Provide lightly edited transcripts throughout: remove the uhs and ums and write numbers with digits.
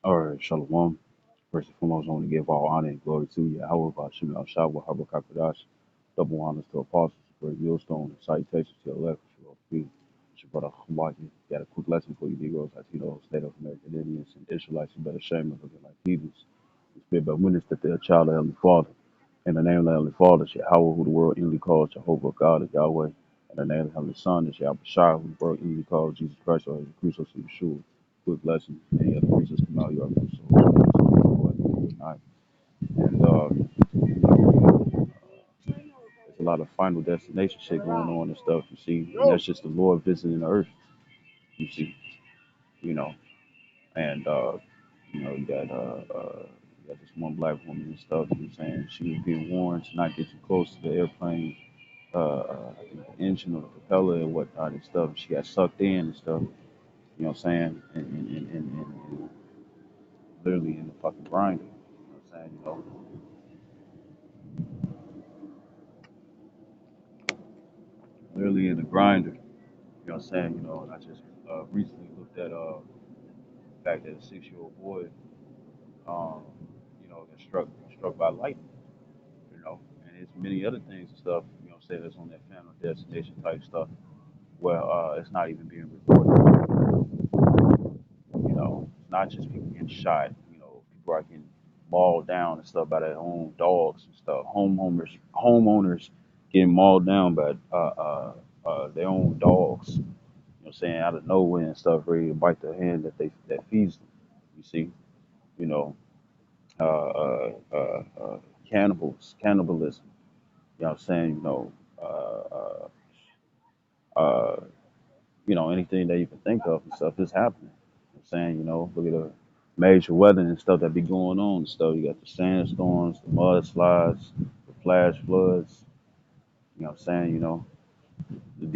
All right, Shalom. First and foremost, I want to give all honor and glory to Yahweh, Bashim Al Shah, Habakakadash, double honors to apostles, great millstone, and salutations to the left, Shalom. It's your brother Hawaii. Got a quick lesson for you, Negroes, Latinos, Native American Indians, and Israelites. You better shame of looking like heathens. It's been by witness that they're a child of Heavenly Father. In the name of the Heavenly Father, Yahweh, who the world inly calls Jehovah, God is Yahweh. In the name of the Heavenly Son, is Yahweh Shai, who the world inly calls Jesus Christ, or the Christos of Yeshua. Quick lesson. Any other preachers come out, you are Crucial. And there's a lot of final destination shit going on and stuff, you see. And that's just the Lord visiting the earth, you see, you know. And, you got this one black woman and stuff, you know what I'm saying? She was being warned to not get too close to the airplane I think the engine or the propeller and whatnot and stuff. She got sucked in and stuff. You know what I'm saying? And literally in the fucking grinder. You know what I'm saying? Literally in the grinder. You know what I'm saying? And I just recently looked at the fact that a 6-year-old boy, um, got struck by lightning. You know, and there's many other things and stuff. You know what I'm saying? That's on that family destination type stuff. Where it's not even being reported. It's not just people getting shot. People are getting mauled down and stuff by their own dogs and stuff. Homeowners getting mauled down by their own dogs. You know what I'm saying? Out of nowhere and stuff, ready to bite the hand that feeds them. You see, you know, uh, cannibalism. You know what I'm saying? Uh, anything that you can think of and stuff is happening. You know what I'm saying, look at the major weather and stuff that be going on and stuff. You got the sandstorms, the mudslides, the flash floods, you know what I'm saying, the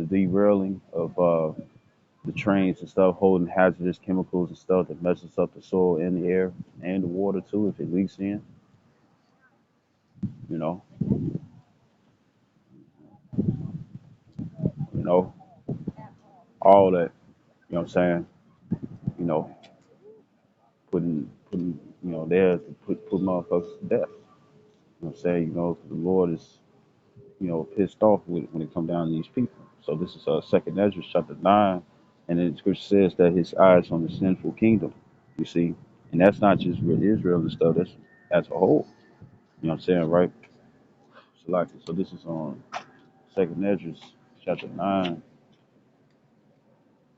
derailing of the trains and stuff holding hazardous chemicals and stuff that messes up the soil and the air and the water too if it leaks in, you know, you know, all that, you know what I'm saying, you know, putting there to put motherfuckers to death. You know what I'm saying? The Lord is, pissed off with when it come down to these people. So this is Second Ezra chapter 9, and then the scripture says that his eyes on the sinful kingdom. You see, and that's not just with Israel and stuff. That's as a whole. You know what I'm saying, right? So this is on Second Ezra chapter 9.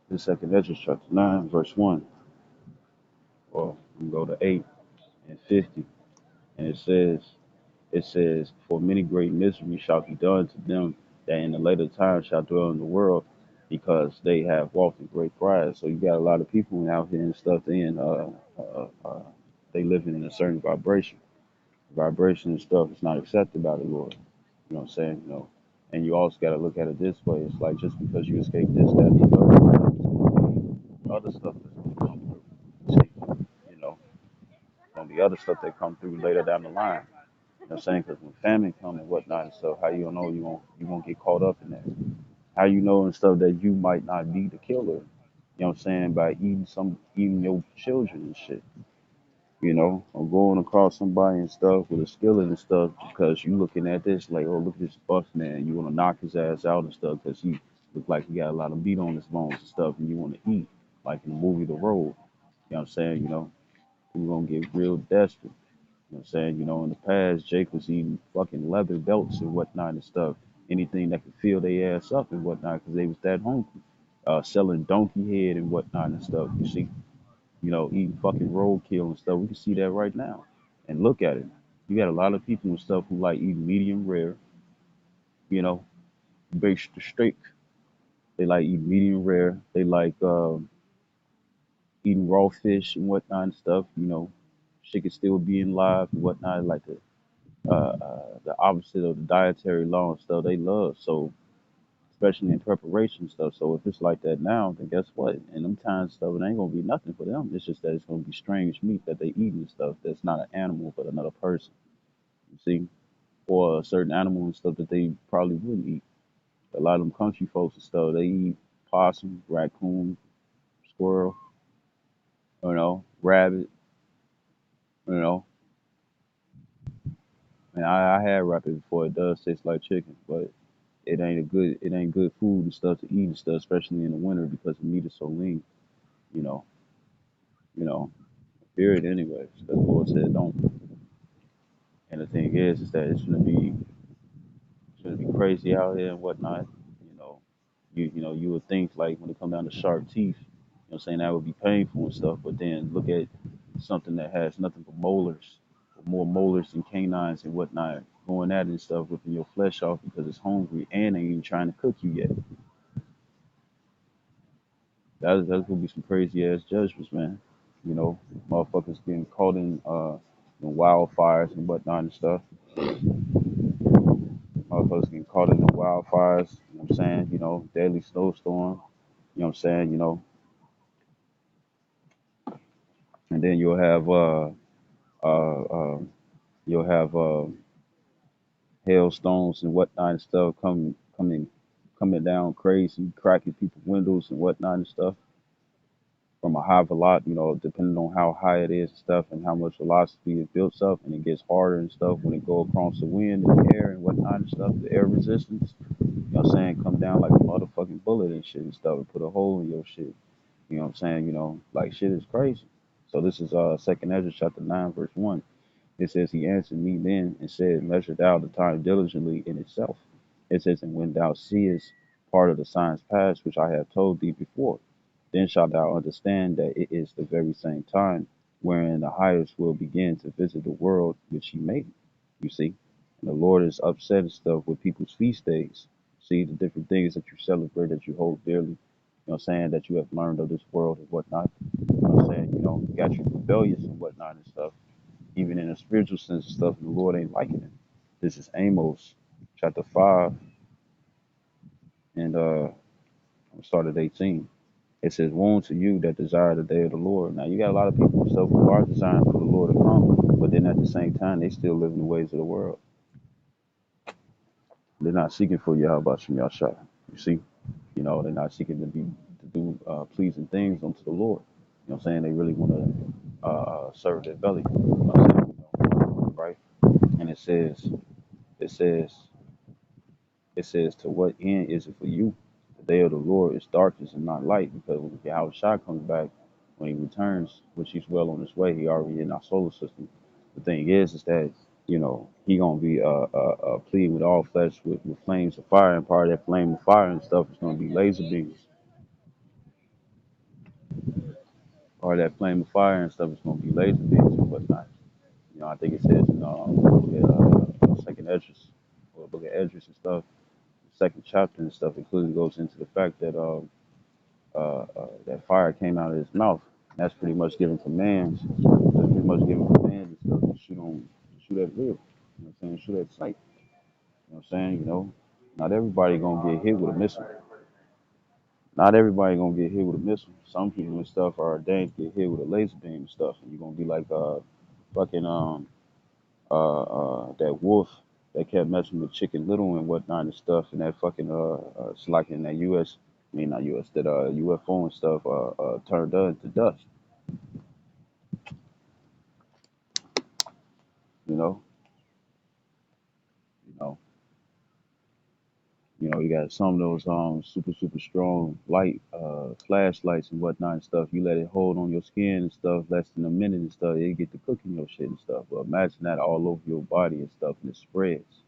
This Second Ezra chapter 9, verse 1. Well, we can go to 8 and 50, and it says, "For many great miseries shall be done to them that in the later time shall dwell in the world, because they have walked in great pride." So you got a lot of people out here and stuff. They living in a certain vibration. Vibration and stuff is not accepted by the Lord. You know what I'm saying? And you also got to look at it this way. It's like just because you escape this, that, and the other stuff that's going to come through. See, you know, on the other stuff that come through later down the line. You know what I'm saying? Because when famine come and whatnot and stuff, how you know you won't get caught up in that? How you know and stuff that you might not be the killer? You know what I'm saying? By eating your children and shit. Or going across somebody and stuff with a skillet and stuff because you looking at this like, oh, look at this bus man. You want to knock his ass out and stuff because he look like he got a lot of meat on his bones and stuff, and you want to eat like in the movie The Road. You know what I'm saying? You're gonna get real desperate. You know what I'm saying? In the past, Jake was eating fucking leather belts and whatnot and stuff. Anything that could fill their ass up and whatnot because they was that hungry. Selling donkey head and whatnot and stuff. You see, eating fucking roadkill and stuff. We can see that right now. And look at it. You got a lot of people and stuff who like eating medium rare, you know, baked steak. They like eating medium rare. They like eating raw fish and whatnot and stuff. Shit can still be in live and whatnot. Like the opposite of the dietary law and stuff they love. So especially in preparation stuff. So if it's like that now, then guess what? In them times stuff, it ain't gonna be nothing for them. It's just that it's gonna be strange meat that they eat and stuff that's not an animal but another person. You see? Or a certain animal and stuff that they probably wouldn't eat. A lot of them country folks and stuff, they eat possum, raccoon, squirrel, rabbit, you know. And I had rabbit before. It does taste like chicken, but it ain't good food and stuff to eat and stuff, especially in the winter because the meat is so lean, you know, you know, period anyways. Because the Lord said don't. And the thing is that it's gonna be crazy out here and whatnot. You know, you would think like when it come down to sharp teeth, you know what I'm saying, that would be painful and stuff, but then look at something that has nothing but molars, more molars than canines and whatnot, going at it and stuff, ripping your flesh off because it's hungry and ain't even trying to cook you yet. That's gonna be some crazy ass judgments, man. You know, motherfuckers getting caught in wildfires and whatnot and stuff. Motherfuckers getting caught in the wildfires, you know what I'm saying? You know, daily snowstorm, you know what I'm saying, you know. And then uh, uh you'll have hailstones and whatnot and stuff coming down crazy, cracking people's windows and whatnot and stuff from a high velocity, you know, depending on how high it is and stuff and how much velocity it builds up and it gets harder and stuff when it go across the wind and the air and whatnot and stuff, the air resistance, you know what I'm saying, come down like a motherfucking bullet and shit and stuff and put a hole in your shit. You know what I'm saying? You know, like shit is crazy. So this is Second Ezra chapter 9 verse 1. It says, He answered me then and said, Measure thou the time diligently in itself. It says, And when thou seest part of the signs past, which I have told thee before, then shalt thou understand that it is the very same time wherein the highest will begin to visit the world which he made. You see? And the Lord is upset and stuff with people's feast days. See the different things that you celebrate that you hold dearly. You know what I'm saying? That you have learned of this world and whatnot. You know what I'm saying? You know, got you rebellious and whatnot and stuff even in a spiritual sense and stuff, the Lord ain't liking it. This is Amos chapter 5 and start at 18. It says, Woe to you that desire the day of the Lord. Now you got a lot of people and stuff who are desiring for the Lord to come, but then at the same time they still live in the ways of the world. They're not seeking for Yahweh Shem Yahshua. You see? You know, they're not seeking to do pleasing things unto the Lord. You know what I'm saying? They really want to serve their belly. You know what I'm saying? You know, right? And it says, It says, To what end is it for you? The day of the Lord is darkness and not light, because when Yahweh Shai comes back, when he returns, which he's well on his way, he already in our solar system. The thing is that, you know, he gonna be pleading with all flesh with flames of fire, and part of that flame of fire and stuff is gonna be laser beams. Part of that flame of fire and stuff is gonna be laser beams and whatnot. You know, I think it says in Second Esdras or Book of Esdras and stuff, the second chapter and stuff including goes into the fact that that fire came out of his mouth. And that's pretty much giving commands. That's pretty much giving commands and stuff to shoot at will. You know what I'm saying? Shoot at sight. You know what I'm saying? You know, not everybody gonna get hit with a missile. Not everybody gonna get hit with a missile. Some people and stuff are ordained to get hit with a laser beam and stuff, and you're gonna be like fucking that wolf that kept messing with Chicken Little and whatnot and stuff, and that fucking it's like in that U.S. I mean not U.S. that UFO and stuff turned into dust. You know, you know, you got some of those super strong light flashlights and whatnot and stuff. You let it hold on your skin and stuff less than a minute and stuff, it get to cooking your shit and stuff. But imagine that all over your body and stuff, and it spreads.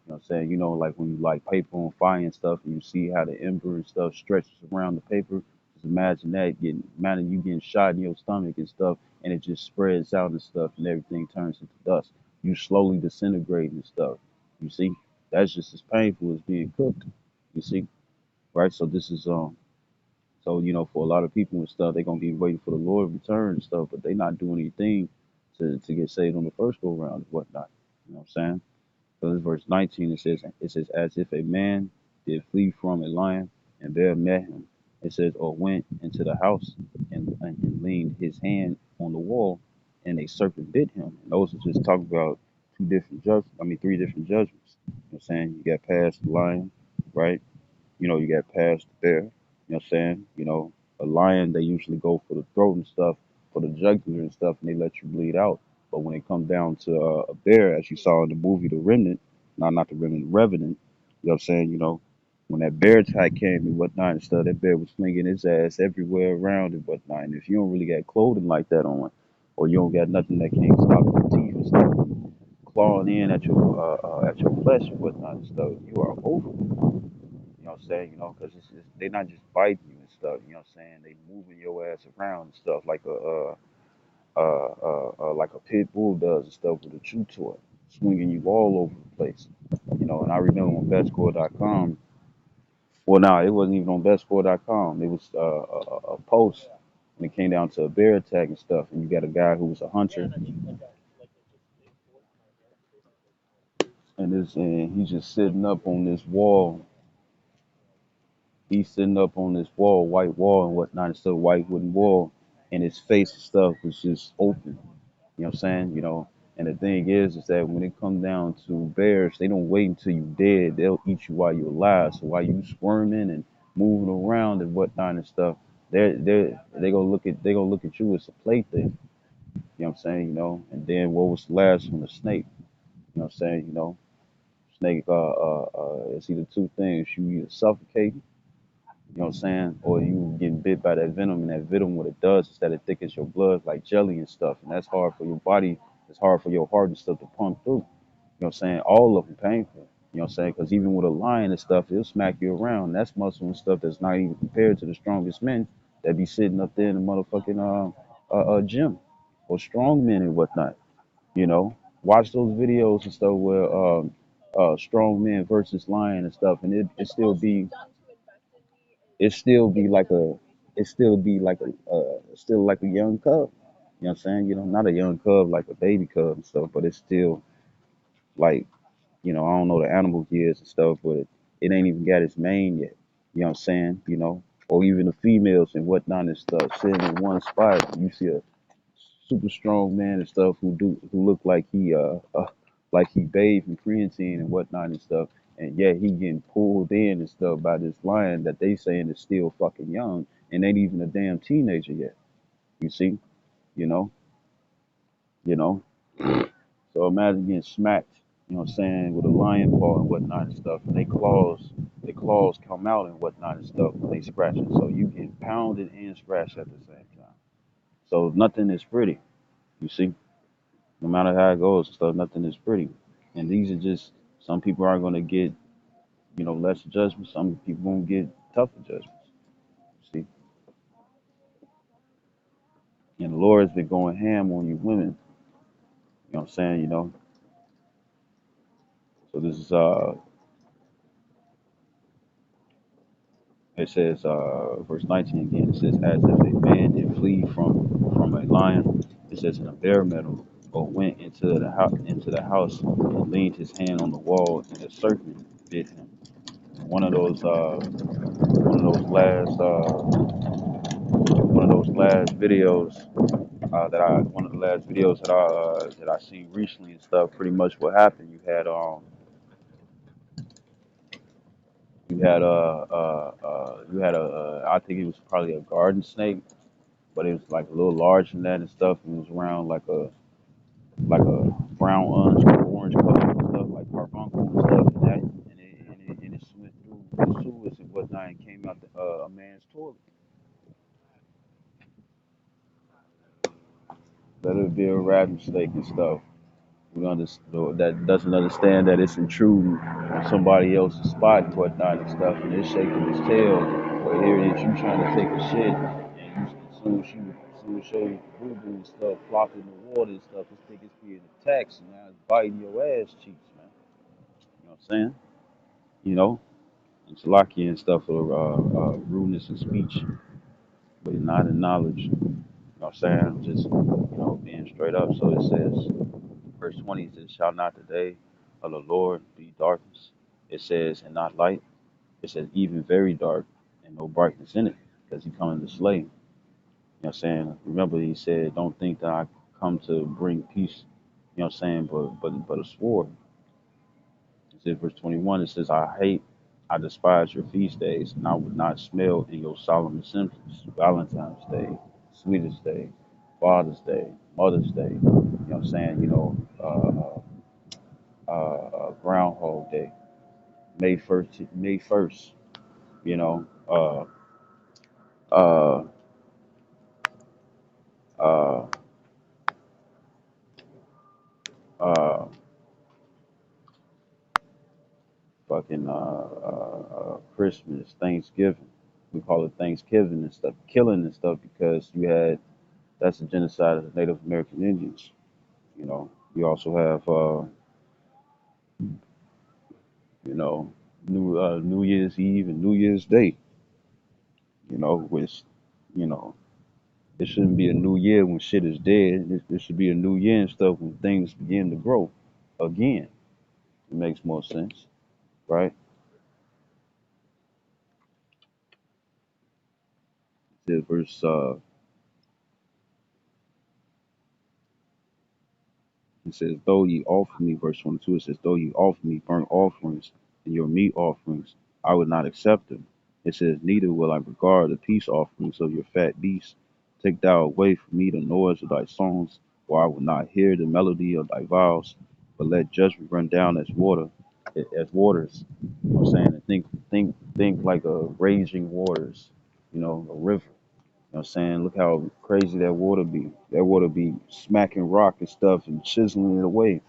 You know what I'm saying? You know, like when you light paper on fire and stuff, and you see how the ember and stuff stretches around the paper. Just imagine you getting shot in your stomach and stuff, and it just spreads out and stuff, and everything turns into dust. You slowly disintegrate and stuff. You see, that's just as painful as being cooked. You see, right? So this is so you know, for a lot of people and stuff, they're gonna be waiting for the Lord to return and stuff, but they not doing anything to get saved on the first go round and whatnot. You know what I'm saying? So this verse 19, it says, As if a man did flee from a lion, and there met him. It says, or went into the house and leaned his hand on the wall, and a serpent bit him. And those are just talking about three different judgments. You know what I'm saying? You got past the lion, right? You know, you got past the bear. You know what I'm saying? You know, a lion, they usually go for the throat and stuff. for the jugular and stuff, and they let you bleed out. But when it comes down to a bear, as you saw in the movie The Remnant, no, not The Remnant, Revenant, you know what I'm saying? You know, when that bear attack came and whatnot and stuff, that bear was flinging his ass everywhere around and whatnot. And if you don't really got clothing like that on, or you don't got nothing that can't stop your teeth and stuff from clawing in at your flesh and whatnot and stuff, you are over. You know what I'm saying? You know, because they not just biting you and stuff. You know what I'm saying? They moving your ass around and stuff like a pit bull does and stuff with a chew toy, swinging you all over the place. You know, and I remember on BestScore.com. Well, no, it wasn't even on BestScore.com. It was a post when it came down to a bear attack and stuff. And you got a guy who was a hunter, and he's just sitting up on this wall. He's sitting up on this wall, white wall and whatnot, and still white wooden wall, and his face and stuff was just open. You know what I'm saying? You know, and the thing is that when it comes down to bears, they don't wait until you dead. They'll eat you while you're alive. So while you squirming and moving around and whatnot and stuff, they gonna look at you as a plaything. You know what I'm saying? You know, and then what was the last one? The snake. You know what I'm saying? You know, snake. It's either two things: you either suffocate, you know what I'm saying? Or you getting bit by that venom, and that venom, what it does is that it thickens your blood like jelly and stuff, and that's hard for your body. It's hard for your heart and stuff to pump through. You know what I'm saying? All of them painful. You know what I'm saying? Because even with a lion and stuff, it'll smack you around. That's muscle and stuff that's not even compared to the strongest men that be sitting up there in the motherfucking gym or strong men and whatnot. You know, watch those videos and stuff where strong men versus lion and stuff, and it still be like a it still be like a still like a young cub. You know what I'm saying? You know, not a young cub like a baby cub and stuff, but it's still like, you know, I don't know the animal gears and stuff, but it ain't even got its mane yet. You know what I'm saying? You know, or even the females and whatnot and stuff sitting in one spot. You see a super strong man and stuff who look like he bathed in creatine and whatnot and stuff, and yet he getting pulled in and stuff by this lion that they saying is still fucking young and ain't even a damn teenager yet. You see, you know, you know. So imagine getting smacked, you know what I'm saying, with a lion paw and whatnot and stuff, and their claws come out and whatnot and stuff when they scratching. So you get pounded and scratched at the same time. So nothing is pretty. You see, no matter how it goes and stuff, nothing is pretty. And these are just some people are gonna get, you know, less judgment. Some people won't get tougher judgments. See, and the Lord has been going ham on you women. You know what I'm saying? You know, so this is it says verse 19 again. It says, as if a man did flee from a lion. It says in a bare meadow, or went into the house and leaned his hand on the wall, and a serpent bit him. One of those one of those last one of those last videos one of the last videos that I seen recently and stuff. Pretty much what happened. You had I think it was probably a garden snake, but it was like a little larger than that and stuff. And it was around like a brown orange color and stuff, like carbuncle and stuff, and that and it went through the sewers and whatnot and came out a man's toilet. Let it be a rattlesnake and stuff. That doesn't understand that it's intruding on somebody else's spot and whatnot and stuff, and it's shaking its tail. But here it is, you trying to take a shit, and as soon as your boo boo and stuff flop in the water and stuff, it's think it's being attacked, and now it's biting your ass cheeks, man. You know what I'm saying? You know, and Salakia and stuff for rudeness of speech, but not in knowledge. You know what I'm saying? Just, you know, being straight up. So it says, verse 20 says, shall not the day of the Lord be darkness? It says, and not light. It says, even very dark and no brightness in it, because he coming to slay. You know what I'm saying? Remember, he said, don't think that I come to bring peace, you know what I'm saying, but a sword. It says, verse 21, it says, I despise your feast days, and I would not smell in your solemn assemblies, Valentine's Day, sweetest day. Father's Day, Mother's Day. You know what I'm saying? Groundhog Day, May 1st. You know, uh, uh, uh, fucking Christmas, Thanksgiving. We call it Thanksgiving and stuff, killing and stuff because you had that's the genocide of the Native American Indians. You know, you also have you know New Year's Eve and New Year's Day. Which you know it shouldn't be a new year when shit is dead. It should be a new year and stuff when things begin to grow again. It makes more sense, right? The verse it says, though ye offer me, verse 22, it says, though ye offer me burnt offerings and your meat offerings, I would not accept them. It says, neither will I regard the peace offerings of your fat beasts. Take thou away from me the noise of thy songs, for I will not hear the melody of thy vows, but let judgment run down as waters. You know what I'm saying? And think like a raging waters, a river. You know what I'm saying? Look how crazy that water be. That water be smacking rock and stuff and chiseling it away.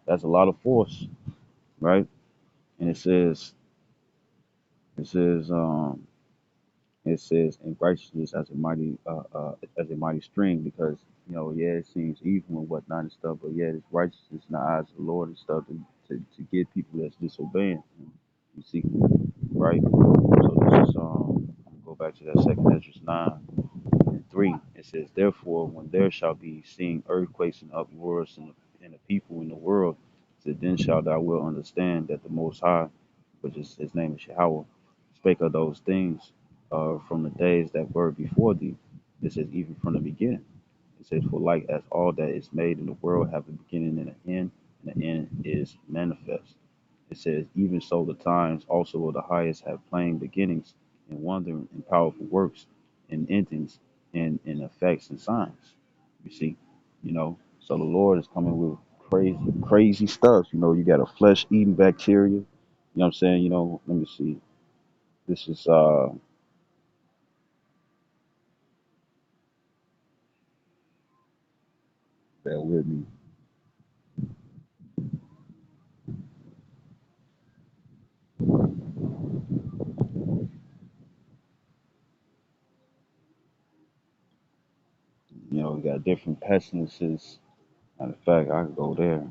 That's a lot of force, right? And it says, in righteousness as a mighty stream, because yeah, it seems evil and whatnot and stuff, but yeah, it's righteousness in the eyes of the Lord and stuff to get people that's disobeying. You see, right? So this is go back to that second Ezra 9:3. It says, therefore, when there shall be seen earthquakes and uproars in the people in the world, said, then shalt thou will understand that the Most High, which is his name is Yahweh, spake of those things from the days that were before thee. It says, even from the beginning. It says, for like as all that is made in the world have a beginning and an end, and the end is manifest. It says, even so the times also of the highest have plain beginnings, and wonder and powerful works, and endings, and effects and signs. You see, so the Lord is coming with crazy stuff. You got a flesh eating bacteria. You know what I'm saying? Let me see. This is bear with me. We got different pestilences. Matter of fact, I can go there.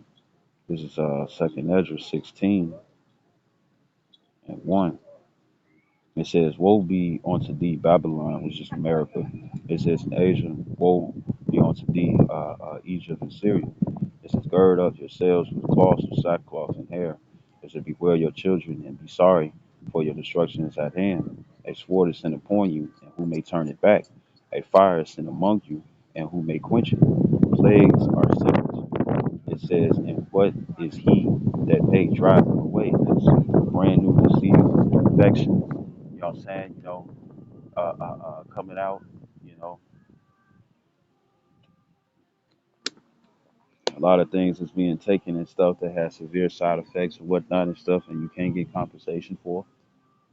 This is second Ezra 16:1. It says, woe be unto thee, Babylon, which is America. It says in Asia, woe be unto thee, Egypt and Syria. It says, gird up yourselves with cloths of sackcloth and hair. It says, bewail your children and be sorry, for your destruction is at hand. A sword is sent upon you, and who may turn it back? A fire is sent among you, and who may quench it? Plagues are sent. It says, and what is he that may drive them away? It's brand new diseases, infections, you know what I'm saying? Coming out, you know, a lot of things is being taken and stuff that has severe side effects and whatnot and stuff, and you can't get compensation for.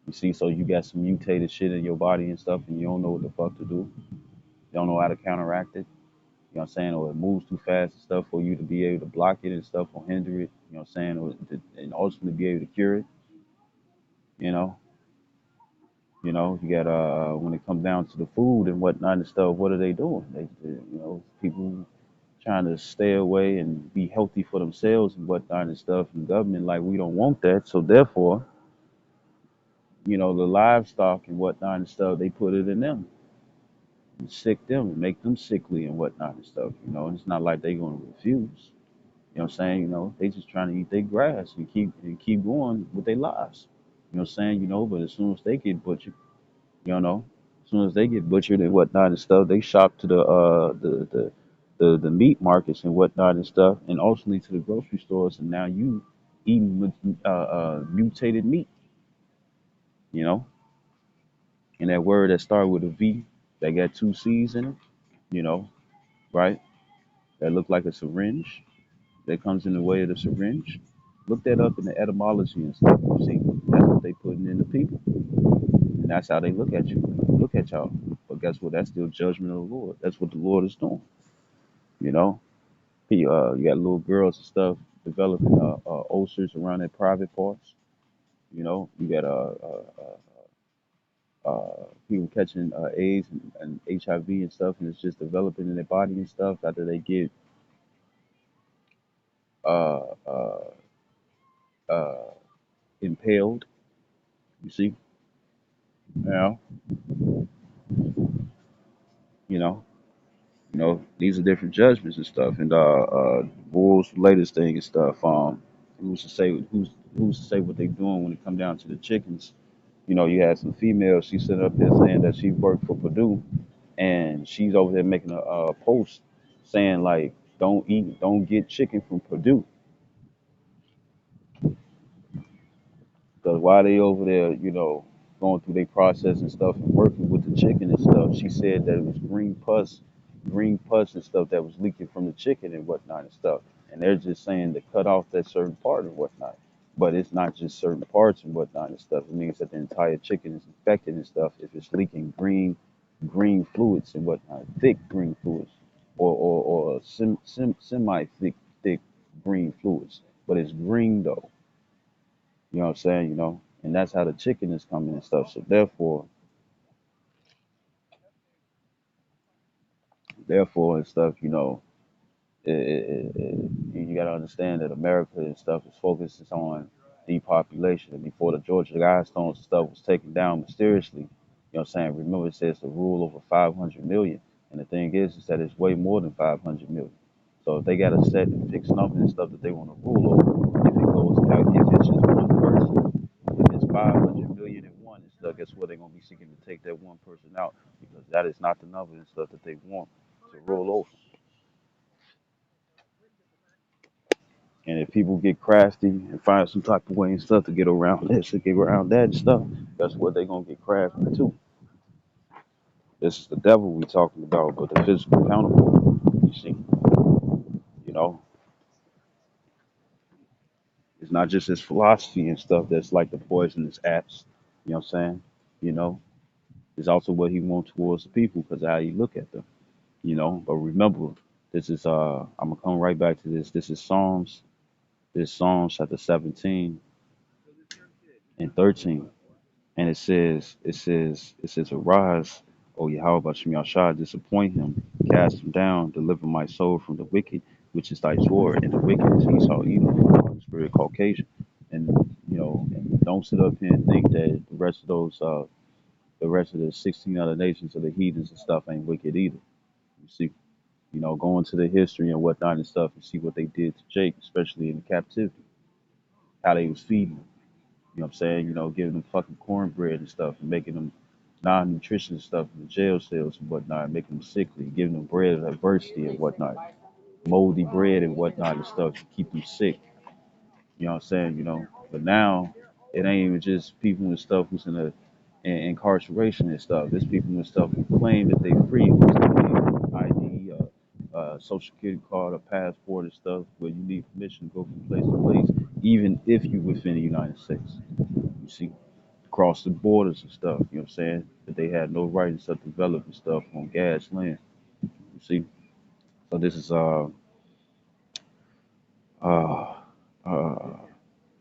You see, so you got some mutated shit in your body and stuff, and you don't know what the fuck to do. You don't know how to counteract it. You know what I'm saying? Or it moves too fast and stuff for you to be able to block it and stuff or hinder it. You know what I'm saying? And ultimately be able to cure it. You know, you got when it comes down to the food and whatnot and stuff, what are they doing? People trying to stay away and be healthy for themselves and whatnot and stuff. And government like we don't want that, so therefore, the livestock and whatnot and stuff, they put it in them and sick them and make them sickly and whatnot and stuff. And it's not like they gonna refuse. You know what I'm saying? They just trying to eat their grass and keep going with their lives. You know what I'm saying? But as soon as they get butchered. As soon as they get butchered and whatnot and stuff, they shop to the meat markets and whatnot and stuff, and ultimately to the grocery stores. And now you eating mutated meat, you know, and that word that started with a V that got two C's in it, you know. right? That look like a syringe that comes in the way of the syringe. Look that up in the etymology and stuff. You see, that's what they putting in the people, and that's how they look at you, look at y'all. But guess what? That's still judgment of the Lord. That's what the Lord is doing. You know, you got little girls and stuff developing ulcers around their private parts. You know, you got people catching AIDS and HIV and stuff, and it's just developing in their body and stuff after they get uh, uh, uh, impaled. You see, now, you know, these are different judgments and stuff. And Bull's latest thing and stuff. Who's to say what they doing when it come down to the chickens? You know, you had some females. She set up there saying that she worked for Purdue, and she's over there making a post saying like, don't get chicken from Purdue, because while they over there, going through their process and stuff and working with the chicken and stuff, she said that it was green pus and stuff that was leaking from the chicken and whatnot and stuff. And they're just saying to cut off that certain part and whatnot. But it's not just certain parts and whatnot and stuff. It means that the entire chicken is infected and stuff if it's leaking green fluids and whatnot, thick green fluids, or semi thick green fluids. But it's green though. You know what I'm saying? And that's how the chicken is coming and stuff. So therefore and stuff, you got to understand that America and stuff is focused on depopulation. And before the Georgia Guidestones and stuff was taken down mysteriously, what I'm saying? Remember, it says to rule over 500 million. And the thing is that it's way more than 500 million. So if they got a set and fixed number and stuff that they want to rule over, if it's just one person, if it's 500 million and one and stuff, guess what? They're going to be seeking to take that one person out because that is not the number and stuff that they want to rule over. And if people get crafty and find some type of way and stuff to get around this, to get around that and stuff, that's what they're gonna get crafty too. This is the devil we talking about, but the physical counterpart. You see, you know, it's not just his philosophy and stuff that's like the poisonous apps. You know what I'm saying? You know, it's also what he wants towards the people because of how you look at them. But remember, this is I'm gonna come right back to this. This is Psalms. This is Psalms chapter 17 and 13. And it says, Arise, O Yahweh Shem Yahshua, disappoint him, cast him down, deliver my soul from the wicked, which is thy sword, and the wicked is Esau, Edom, the spirit Caucasian. And and don't sit up here and think that the rest of the 16 other nations of the heathens and stuff ain't wicked either. You see, go into the history and whatnot and stuff and see what they did to Jake, especially in captivity, how they was feeding him. You know what I'm saying? Giving them fucking cornbread and stuff and making them non-nutrition stuff in the jail cells and whatnot, making them sickly, giving them bread of adversity and whatnot, moldy bread and whatnot and stuff to keep them sick. You know what I'm saying? But now it ain't even just people and stuff who's in incarceration and stuff. It's people and stuff who claim that they free, who's need ID, social security card, a passport and stuff, where you need permission to go from place to place, even if you within the United States. You see, across the borders and stuff, you know what I'm saying? That they had no right and stuff developing stuff on gas land. You see? So this is uh uh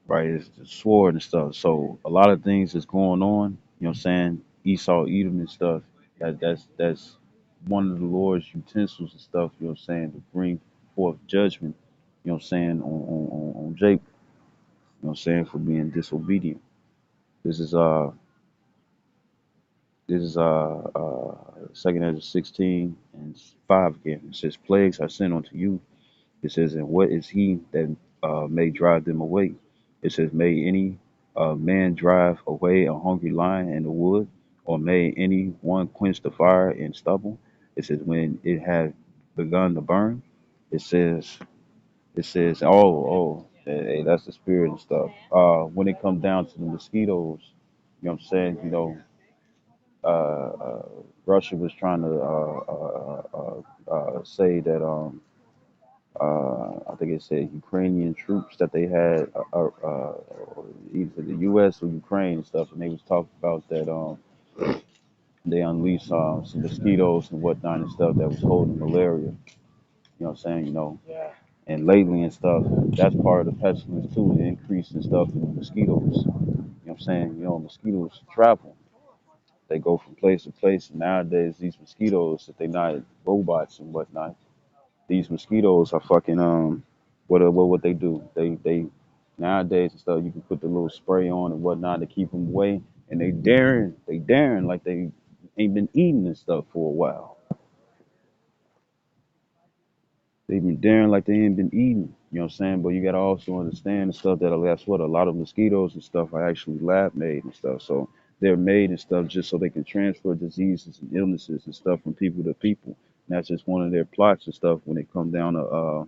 right, it's the sword and stuff. So a lot of things that's going on, you know what I'm saying? Esau, Edom and stuff. That's one of the Lord's utensils and stuff, you know what I'm saying, to bring forth judgment, you know what I'm saying, on Jacob, you know what I'm saying, for being disobedient. This is uh This is Second Ezra 16 and 5 again. It says, "Plagues are sent unto you." It says, "And what is he that may drive them away?" It says, "May any man drive away a hungry lion in the wood, or may any one quench the fire in stubble?" It says, "When it had begun to burn." It says, hey, that's the spirit and stuff. When it comes down to the mosquitoes, you know what I'm saying, uh, Russia was trying to say that I think it said Ukrainian troops that they had, either the U.S. or Ukraine and stuff, and they was talking about that they unleashed some mosquitoes and whatnot and stuff that was holding malaria. You know what I'm saying? You know, and lately and stuff, that's part of the pestilence too, the increase in stuff in the mosquitoes. You know what I'm saying? You know, mosquitoes travel. They go from place to place, and nowadays these mosquitoes, if they're not robots and whatnot, these mosquitoes are fucking what they do? They nowadays and stuff, you can put the little spray on and whatnot to keep them away, and they daring like they ain't been eating and stuff for a while. They've been daring like they ain't been eating. You know what I'm saying? But you gotta also understand and stuff that that's what a lot of mosquitoes and stuff are actually lab made and stuff. So they're made and stuff just so they can transfer diseases and illnesses and stuff from people to people. And that's just one of their plots and stuff when it come down to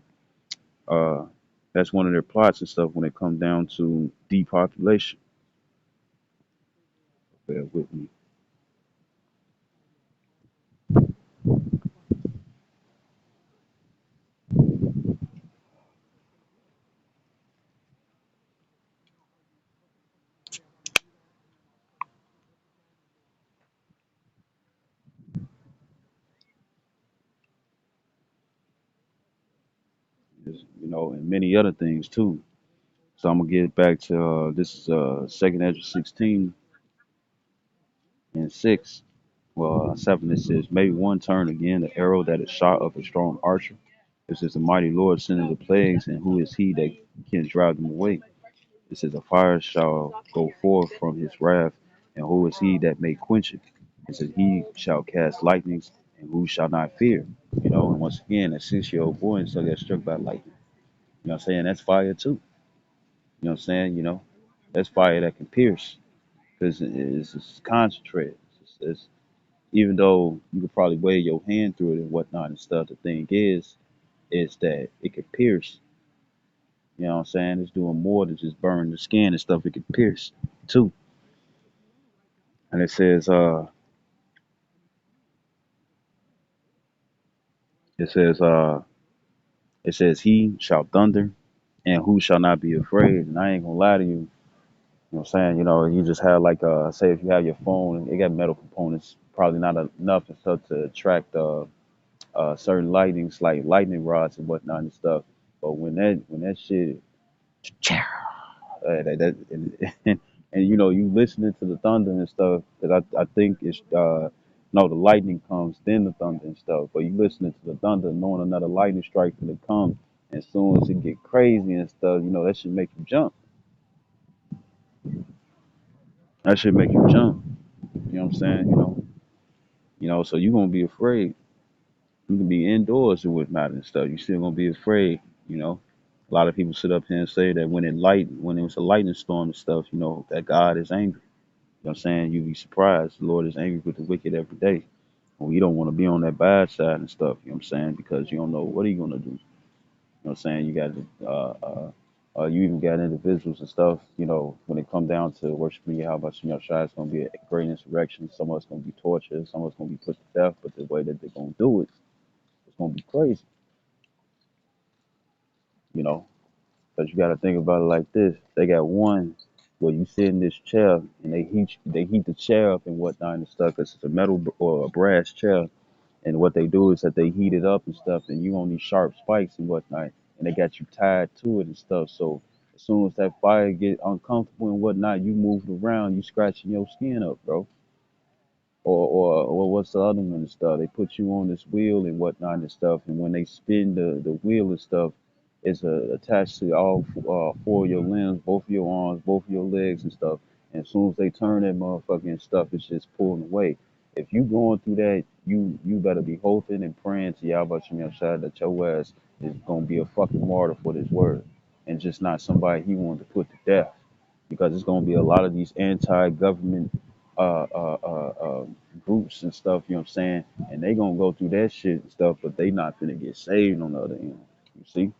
that's one of their plots and stuff when it comes down to depopulation. Bear with me. You know, and many other things too. So I'm gonna get back to this is Second Ezra 16:6. Well, 7 it says, maybe one turn again the arrow that is shot of a strong archer. It says the mighty Lord sending the plagues, and who is he that can drive them away? It says a fire shall go forth from his wrath, and who is he that may quench it? It says he shall cast lightnings, and who shall not fear? You know, and once again, that 6-year-old boy and so got struck by lightning. You know what I'm saying? That's fire too. You know what I'm saying? You know, that's fire that can pierce because it's concentrated. It's even though you could probably wave your hand through it and whatnot and stuff, the thing is that it could pierce. You know what I'm saying? It's doing more than just burn the skin and stuff. It could pierce too. And it says, it says, he shall thunder, and who shall not be afraid? And I ain't gonna lie to you. You know what I'm saying? You know, you just have like, say if you have your phone, it got metal components, probably not enough and stuff to attract certain lightnings like lightning rods and whatnot and stuff. But when that shit and you know you listening to the thunder and stuff because I think it's no the lightning comes then the thunder and stuff but you listening to the thunder knowing another lightning strike gonna come and as soon as it get crazy and stuff you know that should make you jump. That should make you jump. You know what I'm saying? You know so you gonna be afraid. You can be indoors and whatnot and stuff you still gonna be afraid. you know a lot of people sit up here and say that when it was a lightning storm and stuff that God is angry. You know what I'm saying? You'd be surprised. The Lord is angry with the wicked every day. Well, you don't want to be on that bad side and stuff, you know what I'm saying? Because you don't know what are you gonna do. You know what I'm saying? You got you even got individuals and stuff, when it come down to worshiping Yahweh Shem Yahshua, it's gonna be a great insurrection. Some of it's gonna be torture, some of it's gonna be put to death, but the way that they're gonna do it, it's gonna be crazy, you know. Because you gotta think about it like this. They got one where you sit in this chair and they heat the chair up and whatnot and stuff because it's a metal or a brass chair. And what they do is that they heat it up and stuff, and you on these sharp spikes and whatnot, and they got you tied to it and stuff. So as soon as that fire get uncomfortable and whatnot, you moving around, you scratching your skin up, bro. Or what's the other one and stuff? They put you on this wheel and whatnot and stuff, and when they spin the wheel and stuff, it's attached to all four of your limbs, both of your arms, both of your legs and stuff. And as soon as they turn that motherfucking stuff, it's just pulling away. If you going through that, you better be hoping and praying to Yahweh Shem Yahshua that your ass is gonna be a fucking martyr for this word, and just not somebody he wanted to put to death, because it's gonna be a lot of these anti-government groups and stuff, you know what I'm saying? And they gonna go through that shit and stuff, but they not finna get saved on the other end. You see?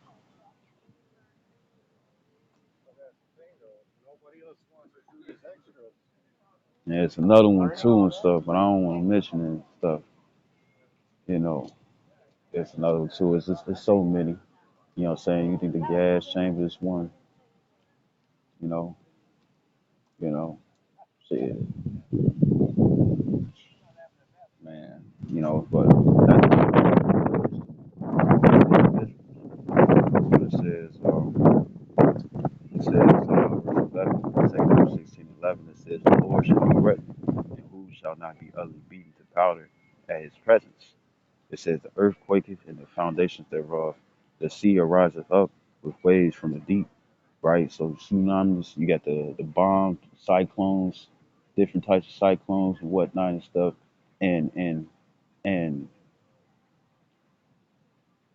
Yeah, it's another one too and stuff, but I don't want to mention it and stuff. You know, It's another one too. It's so many. You know what I'm saying? You think the gas chamber is one, you know, you know, shit, man, you know, but that's what it says. It says, verse 11, 2 Corinthians 16:11. It says, "The Lord shall be written, and who shall not be utterly beaten to powder at his presence." It says, "The earth quaketh, and the foundations thereof. The sea ariseth up with waves from the deep." Right? So tsunamis, you got the bomb, cyclones, different types of cyclones and whatnot and stuff. And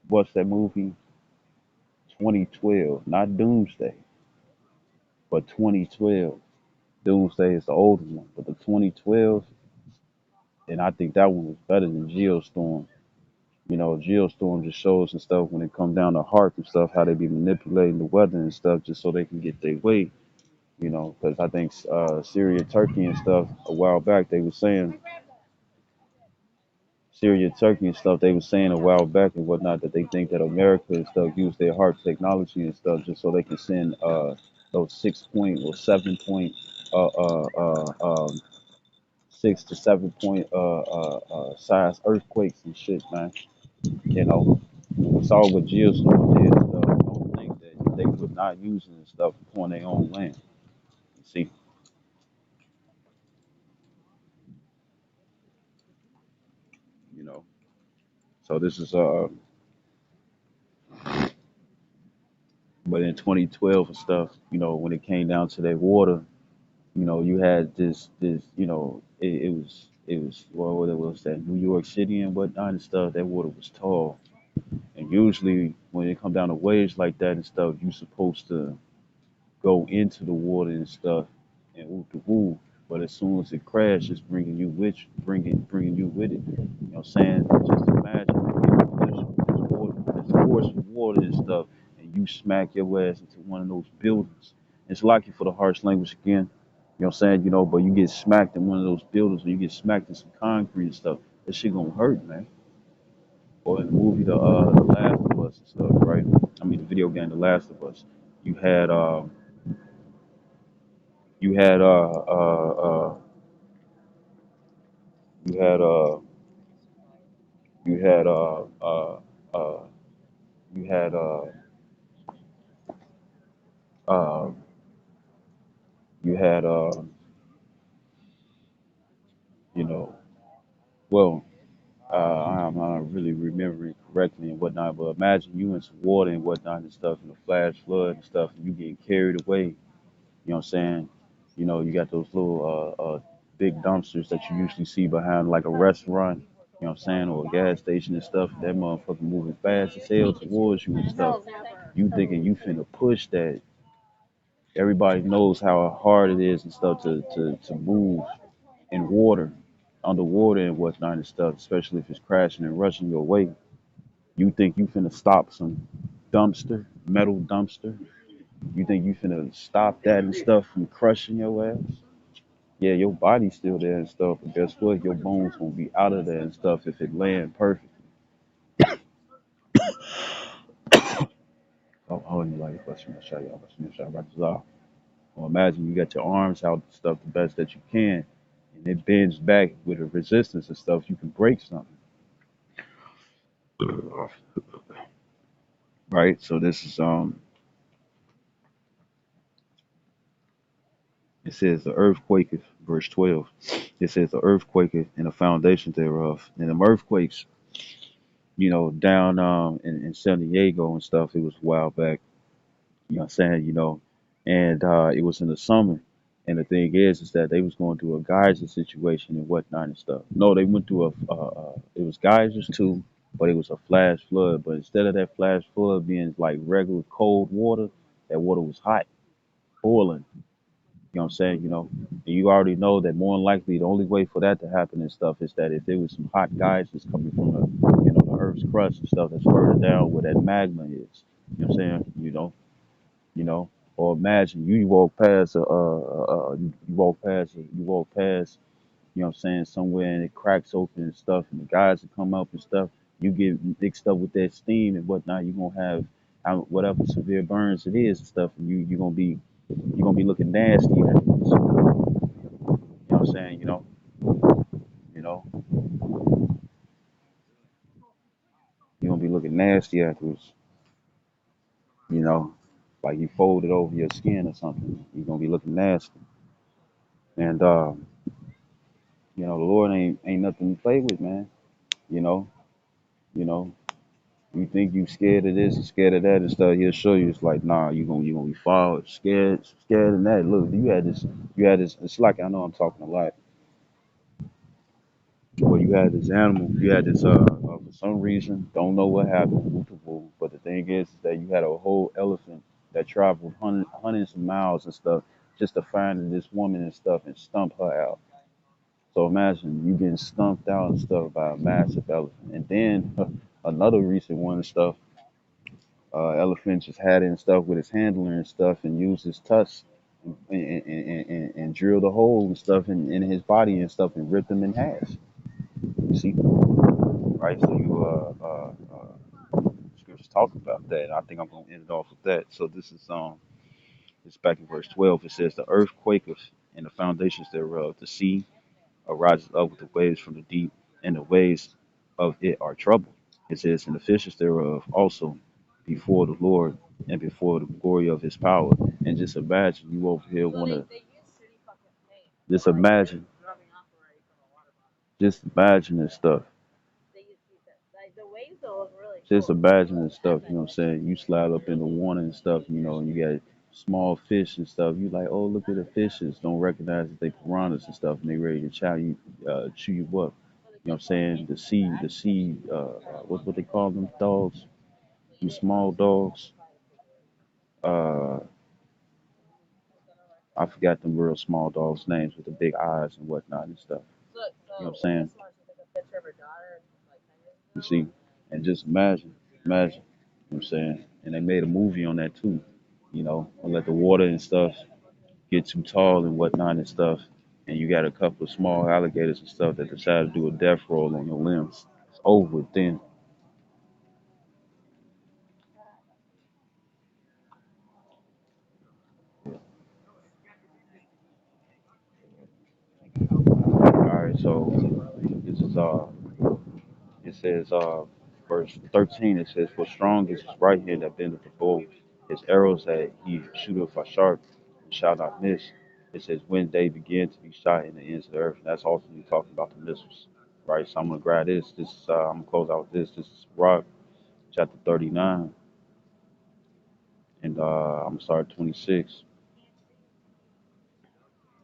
what's that movie? 2012, not Doomsday, but 2012. Doomsday is the older one, but the 2012, and I think that one was better than Geostorm. You know, Geostorm just shows and stuff when it comes down to HARP and stuff, how they be manipulating the weather and stuff just so they can get their way. You know, because I think Syria, Turkey, and stuff a while back they were saying Syria, Turkey, and stuff they were saying a while back and whatnot that they think that America and stuff use their HARP technology and stuff just so they can send those 6 point or 7 point uh, uh, uh, um, 6 to 7 point size earthquakes and shit, man. You know, we saw what Geostorm did and stuff. I don't think that they were not using this stuff upon their own land. See, you know. So this is but in 2012 and stuff, you know, when it came down to that water, you know, you had this, you know, it was well, what it was that New York City and whatnot and stuff. That water was tall, and usually when it come down to waves like that and stuff, you supposed to go into the water and stuff and whoop the woo. But as soon as it crashes, it's bringing you with it. You know what I'm saying? Just imagine this force of water and stuff, and you smack your ass into one of those buildings. It's lucky for the harsh language again. You know what I'm saying? You know, but you get smacked in one of those buildings, or you get smacked in some concrete and stuff. That shit gonna hurt, man. Or in the movie, the Last of Us and stuff, right? I mean, the video game, The Last of Us. You had you had you had you had uh you had uh you had you know, well, I'm not really remembering correctly and whatnot, but imagine you in some water and whatnot and stuff, and a flash flood and stuff, and you getting carried away. You know what I'm saying? You know, you got those little big dumpsters that you usually see behind like a restaurant. You know what I'm saying, or a gas station and stuff. That motherfucker moving fast as hell towards you and stuff. You thinking you finna push that. Everybody knows how hard it is and stuff to move in water, underwater and whatnot and stuff, especially if it's crashing and rushing your way. You think you finna stop some dumpster, metal dumpster. You think you finna stop that and stuff from crushing your ass. Yeah, your body's still there and stuff, but guess what? Your bones gonna be out of there and stuff if it land perfect. Oh, hold on, like, let's show y'all, let's show right this off. Well, imagine you got your arms out and stuff the best that you can, and it bends back with a resistance and stuff. You can break something, right? So this is it says the earth quaketh, verse 12. It says the earth quaketh and the foundation thereof. And the earthquakes, you know, down in San Diego and stuff, it was a while back. You know what I'm saying? You know, and it was in the summer. And the thing is that they was going through a geyser situation and whatnot and stuff. No, they went through it was geysers too, but it was a flash flood. But instead of that flash flood being like regular cold water, that water was hot, boiling. You know what I'm saying? You know, and you already know that more than likely the only way for that to happen and stuff is that if there was some hot geysers coming from the Earth's crust and stuff that's further down where that magma is. You know what I'm saying? You know, or imagine you walk past you walk past, you know what I'm saying, somewhere and it cracks open and stuff and the guys that come up and stuff, You get mixed up with that steam and whatnot, you're gonna have whatever severe burns it is and stuff, and you're gonna be looking nasty afterwards. You know what I'm saying? You know, you're gonna be looking nasty afterwards. You know, like you fold it over your skin or something. You're gonna be looking nasty. And the Lord ain't nothing to play with, man. You know, you know. You think you scared of this and scared of that and stuff, he'll show you it's like, nah, you gonna be followed, scared of that. Look, you had this it's like I know I'm talking a lot. Well, you had this animal, you had this for some reason, don't know what happened, whoop, whoop, whoop. But the thing is that you had a whole elephant that traveled hundreds of miles and stuff just to find this woman and stuff and stump her out. So imagine you getting stumped out and stuff by a massive elephant. And then another recent one and stuff, elephant just had it and stuff with his handler and stuff and used his tusk and drilled a hole and stuff in his body and stuff and ripped him in half. You see, right? So scriptures talk about that. I think I'm gonna end it off with that. So this is it's back in verse 12. It says the earth quaketh and the foundations thereof, the sea arises up with the waves from the deep, and the waves of it are troubled. It says, and the fishes thereof also before the Lord and before the glory of his power. And just imagine you over here wanna just imagine just imagine this stuff. Just imagine this stuff, you know what I'm saying? You slide up in the water and stuff, and you got small fish and stuff. You like, oh, look at the fishes. Don't recognize that they piranhas and stuff, and they ready to chew you up. You know what I'm saying? The sea, what they call them dogs? Them small dogs. Uh, I forgot them real small dogs' names with the big eyes and whatnot and stuff. You know what I'm saying? You see, and just imagine. You know what I'm saying? And they made a movie on that too. And let the water and stuff get too tall and whatnot and stuff. And you got a couple of small alligators and stuff that decide to do a death roll on your limbs. It's over with then. All right, so this is it says verse 13. It says, "For strong is his right hand that bendeth the bow, his arrows that he shooteth are sharp and shall not miss." It says, "When they begin to be shot in the ends of the earth." And that's also you talking about the missiles, right? So I'm gonna grab this. This is I'm gonna close out with this. This is Rock chapter 39, and I'm gonna start at 26.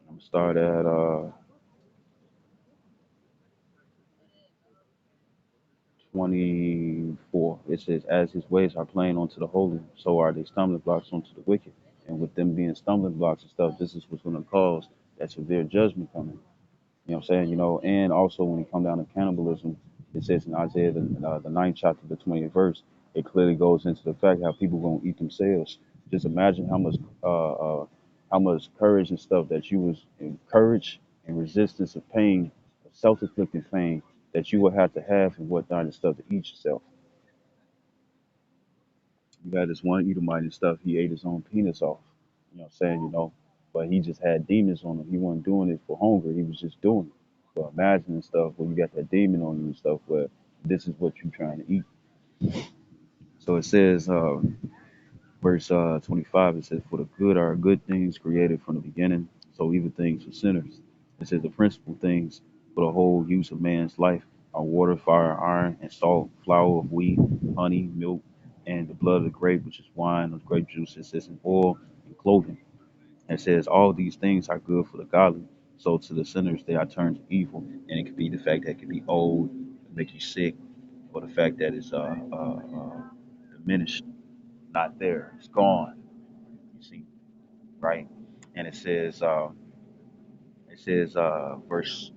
I'm gonna start at 24. It says, "As his ways are plain unto the holy, so are they stumbling blocks unto the wicked." And with them being stumbling blocks and stuff, this is what's going to cause that severe judgment coming. You know what I'm saying? And also when it come down to cannibalism, it says in Isaiah the ninth chapter, the 20th verse, it clearly goes into the fact how people gonna eat themselves. Just imagine how much courage and stuff that you was in courage and resistance of pain, self-inflicted pain that you would have to have and whatnot and stuff to eat yourself. You got this one Edomite and stuff, he ate his own penis off. You know what I'm saying? But he just had demons on him. He wasn't doing it for hunger, he was just doing it. But imagine and stuff when you got that demon on you and stuff where this is what you're trying to eat. So it says, verse 25, it says, "For the good are good things created from the beginning, so evil things for sinners." It says, "The principal things for the whole use of man's life are water, fire, iron, and salt, flour of wheat, honey, milk, and the blood of the grape, which is wine, of grape juice." It says, "And oil and clothing." It says, "All these things are good for the godly, so to the sinners they are turned to evil." And it could be the fact that it could be old, make you sick, or the fact that it's diminished, not there, it's gone. You see, right? And it says, verse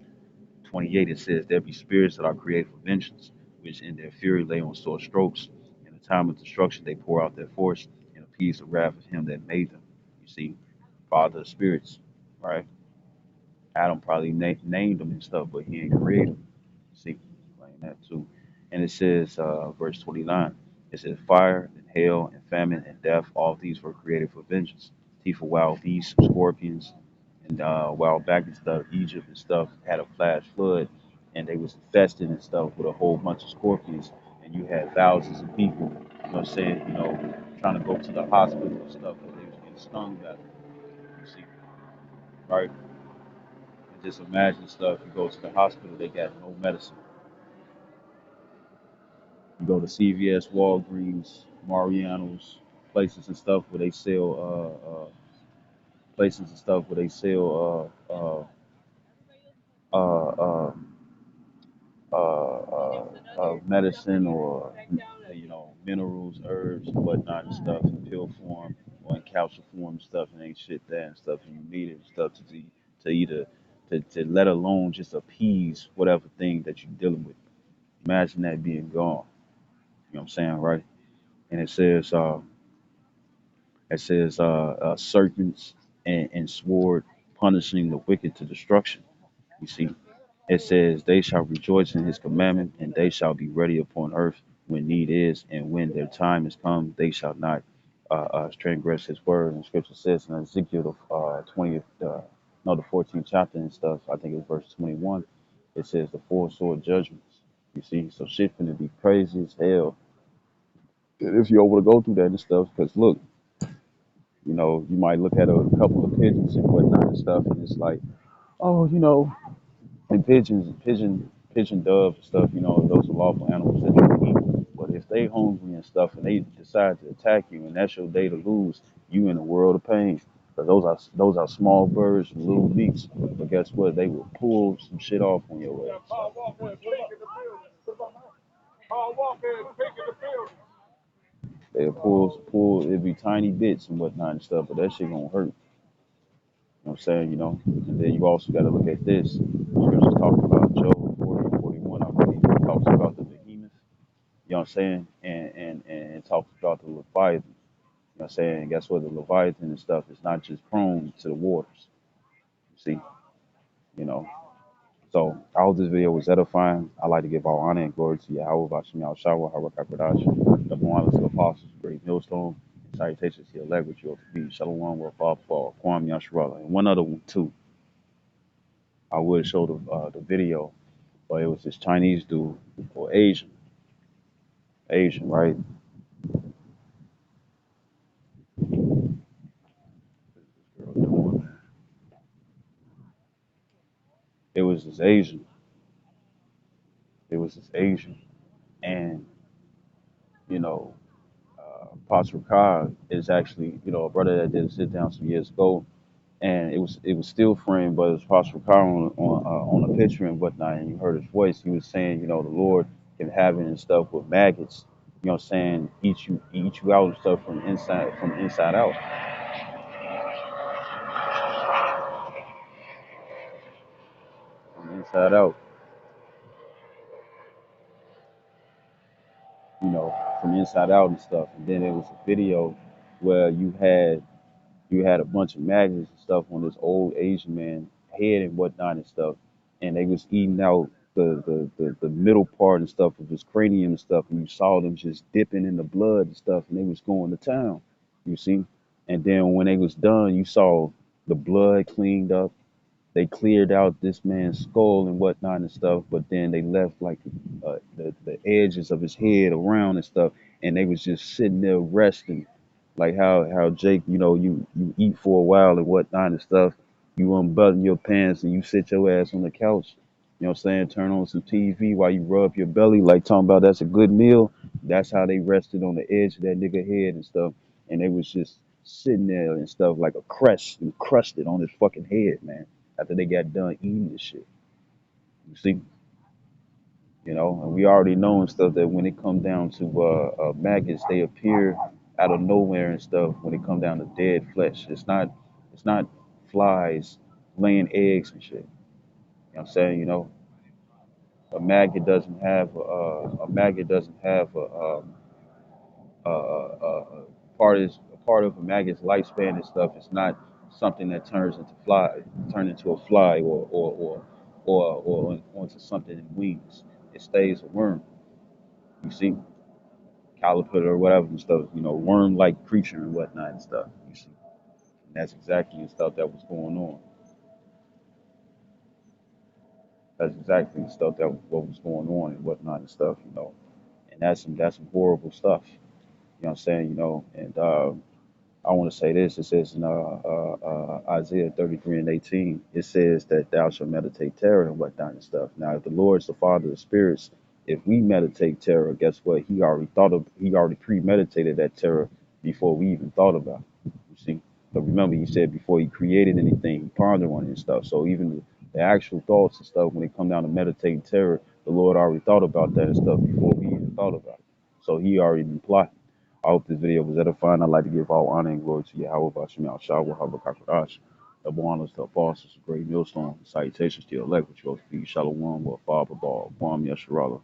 28. It says, "There be spirits that are created for vengeance, which in their fury lay on sore strokes. In the time of destruction they pour out their force and appease the wrath of him that made them." You see, father of spirits, right? Adam probably named them and stuff, but he ain't create them. See, explain that too. And it says, verse 29, it says, fire and hail and famine and death, all these were created for vengeance. Teeth of wild beasts, scorpions, and wild back and stuff. Egypt and stuff had a flash flood, and they was infested and stuff with a whole bunch of scorpions. And you had thousands of people, you know what I'm saying, trying to go to the hospital and stuff, but they was getting stung by it, you see, right? And just imagine stuff, you go to the hospital, they got no medicine. You go to CVS, Walgreens, Mariano's, places and stuff where they sell places and stuff where they sell uh, medicine or minerals, herbs, and whatnot and stuff in pill form or in capsule form and stuff, and ain't shit there and stuff, and you need it and stuff to either to let alone just appease whatever thing that you're dealing with. Imagine that being gone. You know what I'm saying, right? And it says serpents and sword punishing the wicked to destruction. You see, it says they shall rejoice in his commandment, and they shall be ready upon earth when need is, and when their time is come, they shall not transgress his word. And scripture says in Ezekiel the 20th, no, the 14th chapter and stuff, I think it's verse 21, it says the four sword judgments. You see, so shit's gonna be crazy as hell if you're able to go through that and stuff. Because look, you might look at a couple of pigeons and whatnot and stuff, and it's like, oh, and pigeon, dove and stuff, those are lawful animals that you can eat. But if they hungry and stuff and they decide to attack you and that's your day to lose, you in a world of pain. Because those are small birds, little beaks. But guess what? They will pull some shit off on your ass. They'll pull. It'll be tiny bits and whatnot and stuff, but that shit gonna hurt. You know what I'm saying? And then you also got to look at this. Scriptures talk about Job 40 and 41, I believe. It talks about the behemoth, you know what I'm saying? And it talks about the Leviathan, you know what I'm saying? And guess what? The Leviathan and stuff is not just prone to the waters, you see? You know, so I hope this video was edifying. I like to give all honor and glory to Yahweh, Bashim Yahshua, Harakakadash, the one of the apostles, great millstone, and salutations to your leg with you to be Shalom, Rafa, Kwam Yasharala, and one other one too. I would show the video, but it was this Chinese dude or Asian, right? It was this Asian. It was this Asian, and you know, Pastor Ricard is actually a brother that did a sit down some years ago, and it was still framed, but it was Pastor Ricard on a picture and whatnot, and you heard his voice. He was saying, the Lord can have it and stuff with maggots. You know, what I'm saying eat you out and stuff from the inside out, from the inside out. From the inside out and stuff. And then there was a video where you had a bunch of maggots and stuff on this old Asian man head and whatnot and stuff, and they was eating out the middle part and stuff of his cranium and stuff, and you saw them just dipping in the blood and stuff, and they was going to town, you see. And then when they was done, you saw the blood cleaned up. They cleared out this man's skull and whatnot and stuff, but then they left like the edges of his head around and stuff, and they was just sitting there resting, like how Jake, you eat for a while and whatnot and stuff, you unbutton your pants and you sit your ass on the couch, you know what I'm saying, turn on some TV while you rub your belly, like talking about that's a good meal. That's how they rested on the edge of that nigga head and stuff, and they was just sitting there and stuff like a crust and crusted on his fucking head, man, after they got done eating this shit. You see, and we already know and stuff that when it comes down to maggots, they appear out of nowhere and stuff. When it comes down to dead flesh, it's not flies laying eggs and shit. You know what I'm saying? A maggot doesn't have a part of a maggot's lifespan and stuff. It's not something that turn into a fly or onto something in wings. It stays a worm. You see, caterpillar or whatever and stuff, worm-like creature and whatnot and stuff. You see, and that's exactly the stuff that was going on. That's exactly the stuff that what was going on and whatnot and stuff. And that's some horrible stuff. You know what I'm saying? And I want to say this. It says in Isaiah 33 and 18, it says that thou shalt meditate terror and whatnot and stuff. Now, if the Lord is the Father of spirits, if we meditate terror, guess what? He already premeditated that terror before we even thought about it. You see? But remember, he said before he created anything, he pondered on it and stuff. So even the actual thoughts and stuff, when they come down to meditating terror, the Lord already thought about that and stuff before we even thought about it. So he already been plotting. I hope this video was edifying. I'd like to give all honor and glory to Yahweh Bashim Al Shah Wahab Kakadash. Double honors to apostles, a great millstone. Salutations to your elect, which you be Shalom, or Father Ball, Kwam Yasharala.